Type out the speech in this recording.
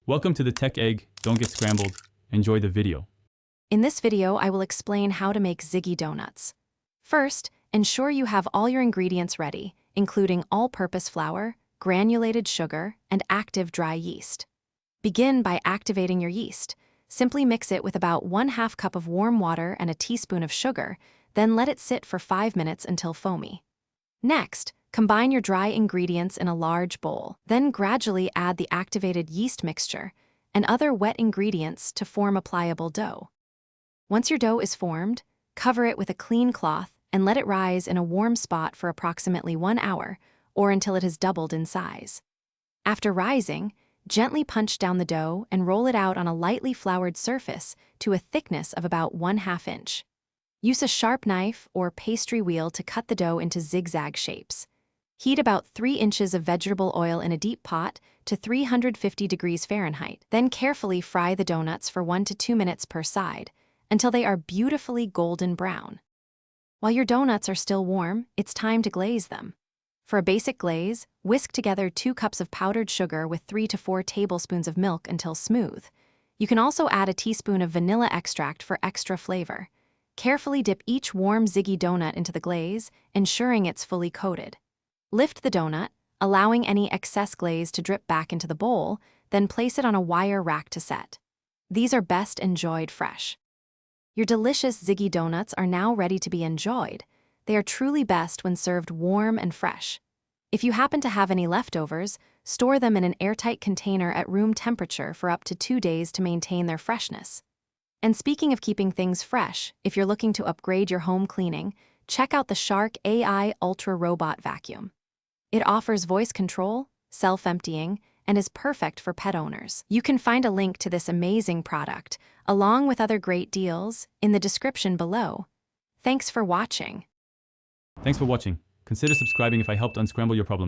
Welcome to the Tech Egg. Don't get scrambled. Enjoy the video. In this video, I will explain how to make Ziggy Doughuts. First, ensure you have all your ingredients ready, including all-purpose flour, granulated sugar, and active dry yeast. Begin by activating your yeast. Simply mix it with about 1/2 cup of warm water and a teaspoon of sugar, then let it sit for 5 minutes until foamy. Next, combine your dry ingredients in a large bowl, then gradually add the activated yeast mixture and other wet ingredients to form a pliable dough. Once your dough is formed, cover it with a clean cloth and let it rise in a warm spot for approximately 1 hour or until it has doubled in size. After rising, gently punch down the dough and roll it out on a lightly floured surface to a thickness of about 1/2 inch. Use a sharp knife or pastry wheel to cut the dough into zigzag shapes. Heat about 3 inches of vegetable oil in a deep pot to 350 degrees Fahrenheit. Then carefully fry the donuts for 1 to 2 minutes per side until they are beautifully golden brown. While your donuts are still warm, it's time to glaze them. For a basic glaze, whisk together 2 cups of powdered sugar with 3 to 4 tablespoons of milk until smooth. You can also add a teaspoon of vanilla extract for extra flavor. Carefully dip each warm Ziggy Doughnut into the glaze, ensuring it's fully coated. Lift the donut, allowing any excess glaze to drip back into the bowl, then place it on a wire rack to set. These are best enjoyed fresh. Your delicious Ziggy Doughuts are now ready to be enjoyed. They are truly best when served warm and fresh. If you happen to have any leftovers, store them in an airtight container at room temperature for up to 2 days to maintain their freshness. And speaking of keeping things fresh, if you're looking to upgrade your home cleaning, check out the Shark AI Ultra Robot Vacuum. It offers voice control, self-emptying, and is perfect for pet owners. You can find a link to this amazing product, along with other great deals, in the description below. Thanks for watching. Thanks for watching. Consider subscribing if I helped unscramble your problems.